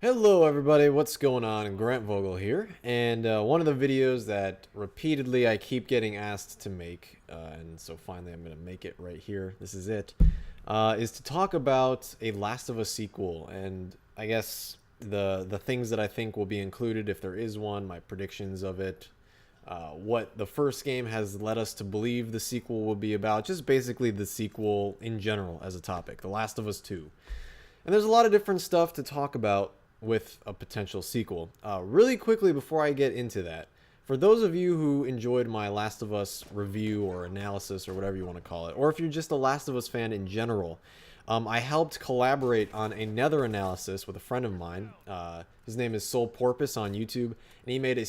Hello everybody, what's going on? Grant Vogel here, and one of the videos that repeatedly I keep getting asked to make, and so finally I'm going to make it right here, this is it, is to talk about a Last of Us sequel, and I guess the things that I think will be included if there is one, my predictions of it, what the first game has led us to believe the sequel will be about, just basically the sequel in general as a topic, The Last of Us 2. And there's a lot of different stuff to talk about with a potential sequel. Really quickly before I get into that, for those of you who enjoyed my Last of Us review or analysis or whatever you want to call it, or if you're just a Last of Us fan in general, I helped collaborate on another analysis with a friend of mine. His name is Soul Porpoise on YouTube, and he made a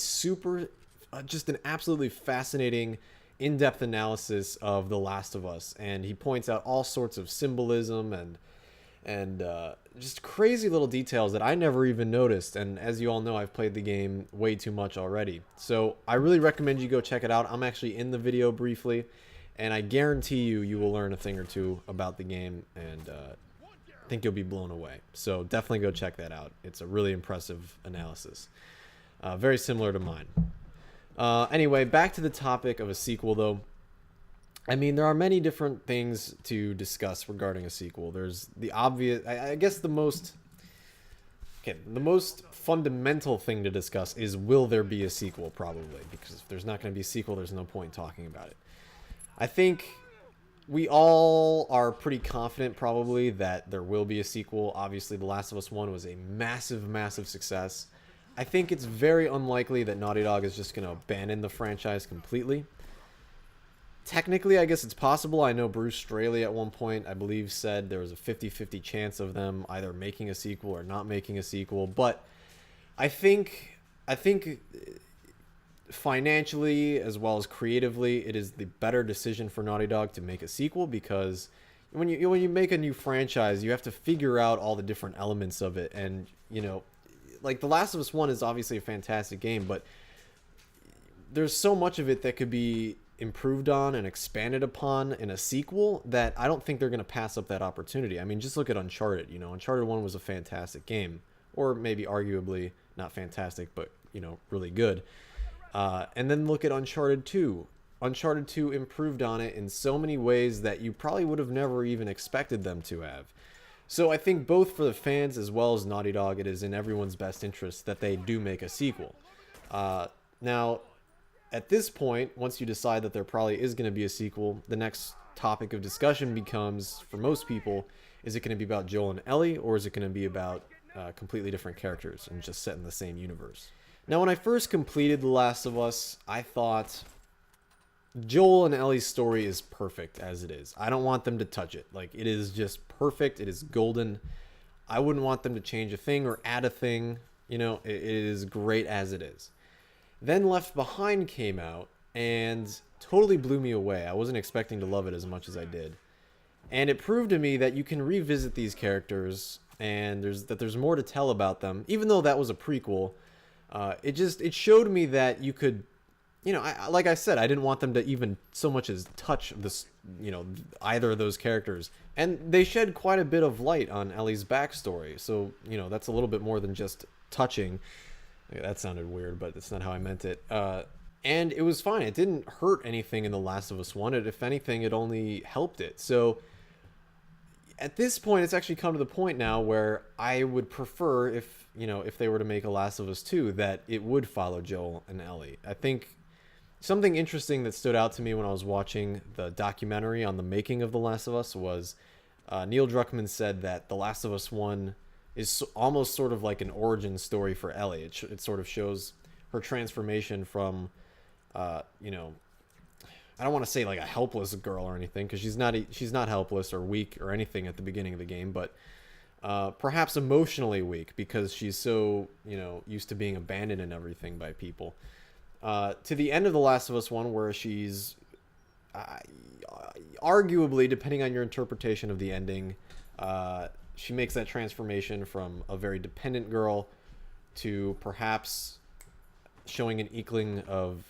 just an absolutely fascinating, in-depth analysis of The Last of Us, and he points out all sorts of symbolism and just crazy little details that I never even noticed. And as you all know, I've played the game way too much already. So I really recommend you go check it out. I'm actually in the video briefly, and I guarantee you will learn a thing or two about the game, and I think you'll be blown away. So definitely go check that out. It's a really impressive analysis. Very similar to mine. Anyway, back to the topic of a sequel, though. I mean, there are many different things to discuss regarding a sequel. There's the obvious, I guess the most fundamental thing to discuss is, will there be a sequel, probably, because if there's not going to be a sequel, there's no point talking about it. I think we all are pretty confident, probably, that there will be a sequel. Obviously, The Last of Us 1 was a massive, massive success. I think it's very unlikely that Naughty Dog is just going to abandon the franchise completely. Technically, I guess it's possible. I know Bruce Straley at one point, I believe, said there was a 50-50 chance of them either making a sequel or not making a sequel. But I think financially as well as creatively, it is the better decision for Naughty Dog to make a sequel, because when you make a new franchise, you have to figure out all the different elements of it. And like The Last of Us 1 is obviously a fantastic game, but there's so much of it that could be improved on and expanded upon in a sequel that I don't think they're going to pass up that opportunity. I mean, just look at Uncharted. Uncharted 1 was a fantastic game, or maybe arguably not fantastic, but really good. And then look at Uncharted 2. Uncharted 2 improved on it in so many ways that you probably would have never even expected them to have. So I think both for the fans as well as Naughty Dog, it is in everyone's best interest that they do make a sequel. Now, at this point, once you decide that there probably is going to be a sequel, the next topic of discussion becomes, for most people, is it going to be about Joel and Ellie, or is it going to be about completely different characters and just set in the same universe? Now, when I first completed The Last of Us, I thought Joel and Ellie's story is perfect as it is. I don't want them to touch it. Like, it is just perfect. It is golden. I wouldn't want them to change a thing or add a thing. It is great as it is. Then Left Behind came out and totally blew me away. I wasn't expecting to love it as much as I did. And it proved to me that you can revisit these characters, and there's more to tell about them. Even though that was a prequel, it showed me that you could, like I said, I didn't want them to even so much as touch this, either of those characters. And they shed quite a bit of light on Ellie's backstory. So, that's a little bit more than just touching. That sounded weird, but that's not how I meant it. And it was fine. It didn't hurt anything in The Last of Us 1. If anything, it only helped it. So at this point, it's actually come to the point now where I would prefer, if they were to make a Last of Us 2, that it would follow Joel and Ellie. I think something interesting that stood out to me when I was watching the documentary on the making of The Last of Us was Neil Druckmann said that The Last of Us 1 is almost sort of like an origin story for Ellie. It sort of shows her transformation from, I don't want to say like a helpless girl or anything, because she's not helpless or weak or anything at the beginning of the game, but perhaps emotionally weak because she's so used to being abandoned and everything by people. To the end of The Last of Us 1, where she's arguably, depending on your interpretation of the ending, she makes that transformation from a very dependent girl to perhaps showing an inkling of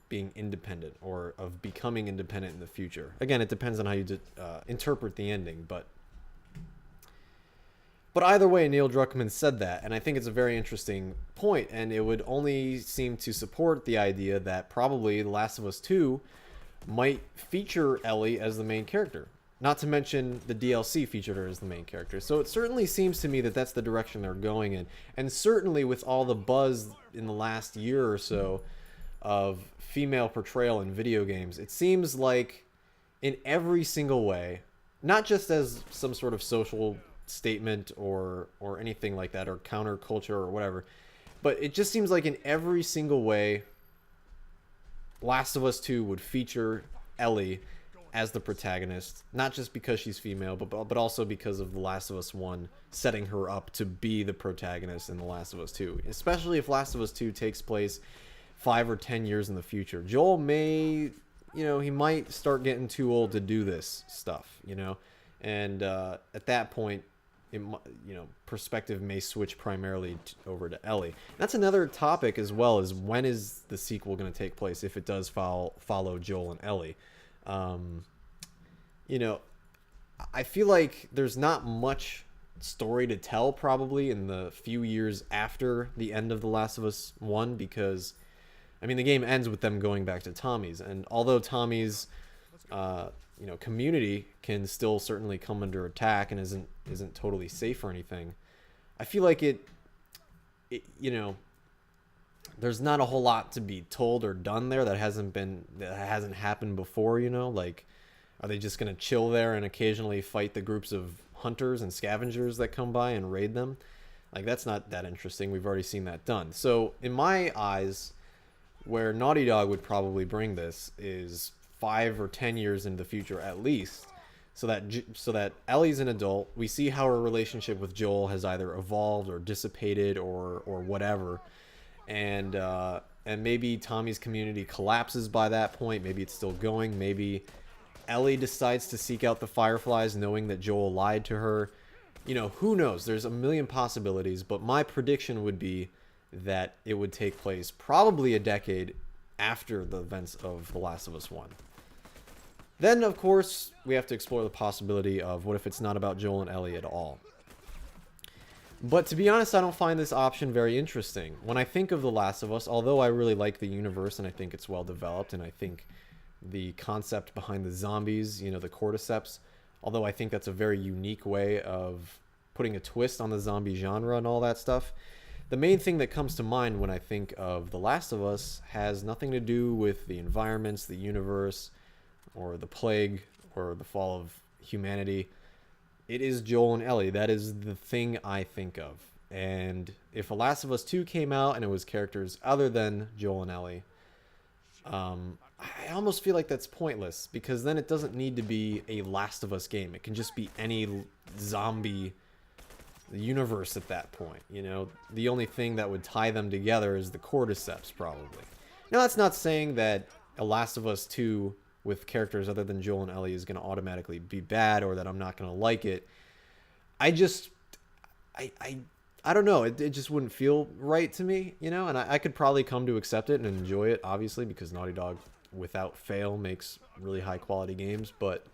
being independent or of becoming independent in the future. Again, it depends on how you interpret the ending, but But either way, Neil Druckmann said that, and I think it's a very interesting point, and it would only seem to support the idea that probably The Last of Us 2 might feature Ellie as the main character. Not to mention the DLC featured her as the main character. So it certainly seems to me that that's the direction they're going in. And certainly with all the buzz in the last year or so of female portrayal in video games, it seems like in every single way, not just as some sort of social statement or anything like that, or counterculture or whatever, but it just seems like in every single way, Last of Us 2 would feature Ellie as the protagonist, not just because she's female, but also because of The Last of Us 1 setting her up to be the protagonist in The Last of Us 2, especially if Last of Us 2 takes place 5 or 10 years in the future. Joel may, he might start getting too old to do this stuff, and at that point, perspective may switch primarily over to Ellie. That's another topic as well, is when is the sequel going to take place if it does follow Joel and Ellie. I feel like there's not much story to tell probably in the few years after the end of The Last of Us 1, because the game ends with them going back to Tommy's, and although Tommy's community can still certainly come under attack and isn't totally safe or anything, I feel like it there's not a whole lot to be told or done there that hasn't happened before. Like, are they just gonna chill there and occasionally fight the groups of hunters and scavengers that come by and raid them? Like, that's not that interesting. We've already seen that done. So in my eyes, where Naughty Dog would probably bring this is 5 or 10 years into the future at least, so that Ellie's an adult. We see how her relationship with Joel has either evolved or dissipated or whatever, and maybe Tommy's community collapses by that point. Maybe it's still going. Maybe Ellie decides to seek out the Fireflies knowing that Joel lied to her. Who knows? There's a million possibilities, but my prediction would be that it would take place probably a decade after the events of The Last of Us 1. Then, of course, we have to explore the possibility of what if it's not about Joel and Ellie at all. But to be honest, I don't find this option very interesting. When I think of The Last of Us, although I really like the universe and I think it's well developed, and I think the concept behind the zombies, the cordyceps, although I think that's a very unique way of putting a twist on the zombie genre and all that stuff, the main thing that comes to mind when I think of The Last of Us has nothing to do with the environments, the universe, or the plague, or the fall of humanity. It is Joel and Ellie. That is the thing I think of. And if The Last of Us 2 came out and it was characters other than Joel and Ellie, I almost feel like that's pointless, because then it doesn't need to be a Last of Us game. It can just be any zombie universe at that point. The only thing that would tie them together is the cordyceps, probably. Now, that's not saying that a Last of Us 2 with characters other than Joel and Ellie is going to automatically be bad, or that I'm not going to like it. I don't know. It just wouldn't feel right to me, and I could probably come to accept it and enjoy it, obviously, because Naughty Dog, without fail, makes really high quality games. But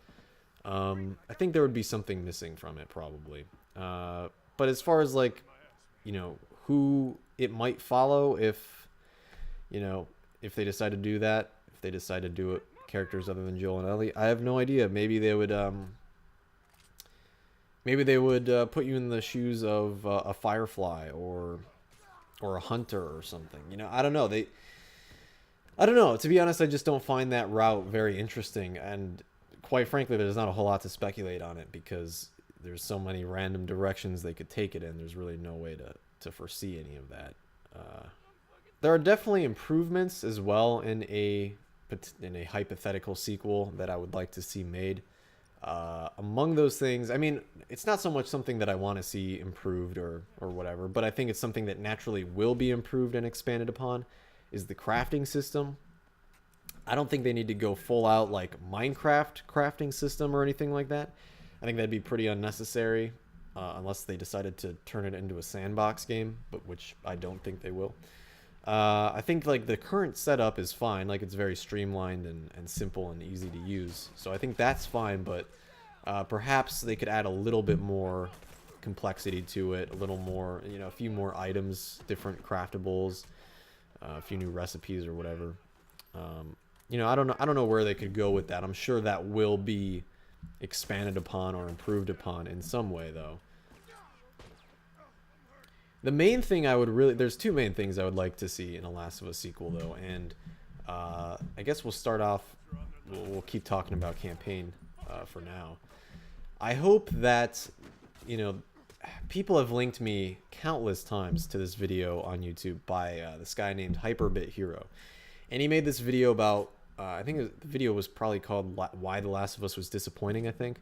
I think there would be something missing from it, probably. But as far as who it might follow, if they decide to do that, if they decide to do it characters other than Joel and Ellie, I have no idea. Maybe they would put you in the shoes of a Firefly or a hunter or something. I don't know. I don't know. To be honest, I just don't find that route very interesting, and quite frankly, there's not a whole lot to speculate on it, because there's so many random directions they could take it in. There's really no way to foresee any of that. There are definitely improvements as well in a hypothetical sequel that I would like to see made. Among those things, it's not so much something that I want to see improved or whatever, but I think it's something that naturally will be improved and expanded upon, is the crafting system. I don't think they need to go full out like Minecraft crafting system or anything like that. I think that'd be pretty unnecessary, unless they decided to turn it into a sandbox game, but which I don't think they will. I think the current setup is fine. It's very streamlined and simple and easy to use. So I think that's fine, but perhaps they could add a little bit more complexity to it, a little more, you know, a few more items, different craftables, a few new recipes or whatever. You know, I don't know where they could go with that. I'm sure that will be expanded upon or improved upon in some way, though. The main thing I would really... There's two main things I would like to see in a Last of Us sequel, though. And I guess we'll start off... We'll keep talking about campaign for now. I hope that, you know... People have linked me countless times to this video on YouTube by this guy named Hyperbit Hero. And he made this video about... I think the video was probably called Why The Last of Us Was Disappointing, I think.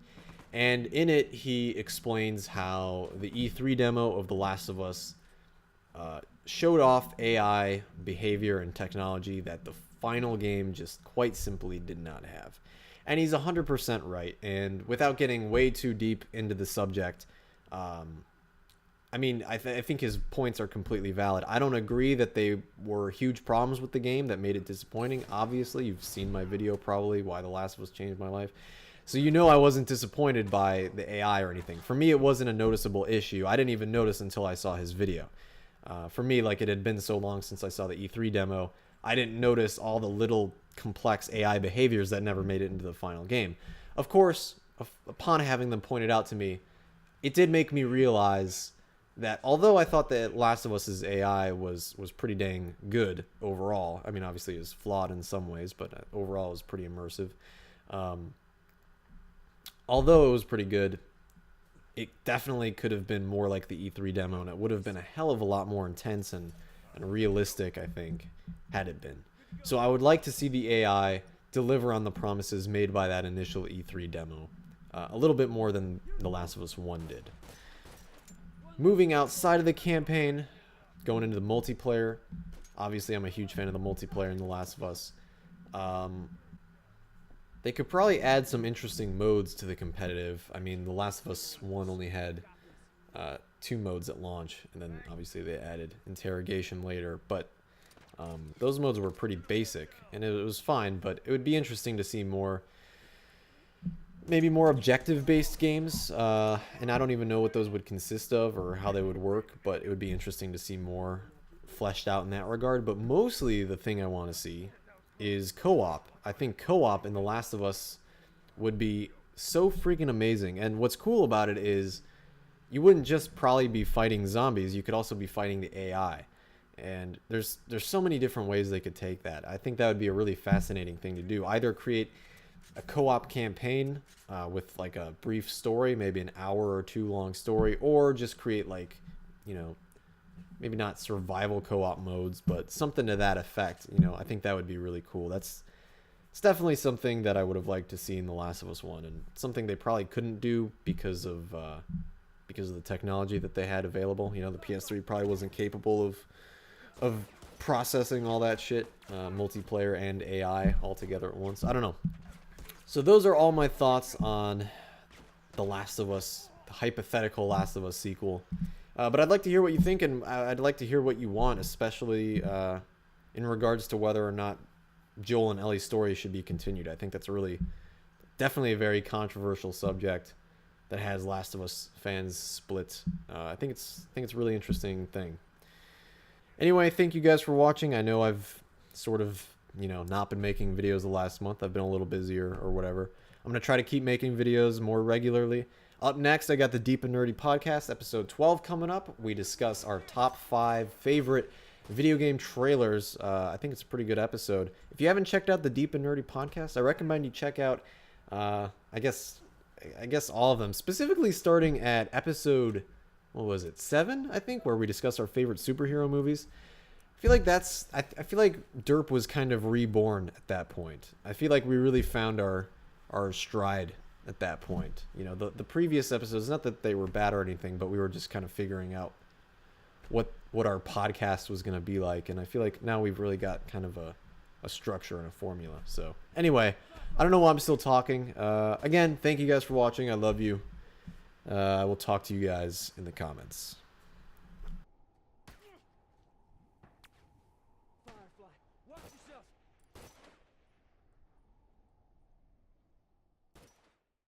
And in it, he explains how the E3 demo of The Last of Us showed off AI behavior and technology that the final game just quite simply did not have. And he's 100% right. And without getting way too deep into the subject, I mean, I think his points are completely valid. I don't agree that they were huge problems with the game that made it disappointing. Obviously, you've seen my video probably, Why The Last of Us Changed My Life. So you know I wasn't disappointed by the AI or anything. For me, it wasn't a noticeable issue. I didn't even notice until I saw his video. For me, like, it had been so long since I saw the E3 demo, I didn't notice all the little complex AI behaviors that never made it into the final game. Of course, upon having them pointed out to me, it did make me realize that although I thought that Last of Us's AI was pretty dang good overall, I mean, obviously it was flawed in some ways, but overall it was pretty immersive. Although it was pretty good, it definitely could have been more like the E3 demo, and it would have been a hell of a lot more intense and realistic, I think, had it been. So I would like to see the AI deliver on the promises made by that initial E3 demo, a little bit more than The Last of Us 1 did. Moving outside of the campaign, going into the multiplayer. Obviously, I'm a huge fan of the multiplayer in The Last of Us. They could probably add some interesting modes to the competitive. I mean, The Last of Us 1 only had 2 modes at launch, and then obviously they added interrogation later. But those modes were pretty basic, and it was fine. But it would be interesting to see more, maybe more objective-based games. And I don't even know what those would consist of or how they would work, but it would be interesting to see more fleshed out in that regard. But mostly the thing I want to see is co-op. I think co-op in The Last of Us would be so freaking amazing. And what's cool about it is you wouldn't just probably be fighting zombies, you could also be fighting the AI. And there's so many different ways they could take that. I think that would be a really fascinating thing to do. Either create a co-op campaign with like a brief story, maybe an hour or 2 long story, or just create, like, you know, maybe not survival co-op modes, but something to that effect. You know, I think that would be really cool. It's definitely something that I would have liked to see in The Last of Us 1, and something they probably couldn't do because of the technology that they had available. You know, the PS3 probably wasn't capable of processing all that shit, multiplayer and AI all together at once. I don't know. So those are all my thoughts on The Last of Us, the hypothetical Last of Us sequel. But I'd like to hear what you think, and I'd like to hear what you want, especially in regards to whether or not Joel and Ellie's story should be continued. I think that's definitely a very controversial subject that has Last of Us fans split. I think it's a really interesting thing. Anyway, thank you guys for watching. I know I've sort of, you know, not been making videos the last month. I've been a little busier or whatever. I'm going to try to keep making videos more regularly. Up next, I got the Deep and Nerdy Podcast, episode 12 coming up. We discuss our top 5 favorite video game trailers. I think it's a pretty good episode. If you haven't checked out the Deep and Nerdy Podcast, I recommend you check out, I guess all of them. Specifically starting at episode, what was it, 7, I think, where we discuss our favorite superhero movies. I feel like I feel like Derp was kind of reborn at that point. I feel like we really found our stride at that point. You know, the previous episodes, not that they were bad or anything, but we were just kind of figuring out what our podcast was going to be like. And I feel like now we've really got kind of a structure and a formula. So anyway, I don't know why I'm still talking. Again, thank you guys for watching. I love you. I will talk to you guys in the comments.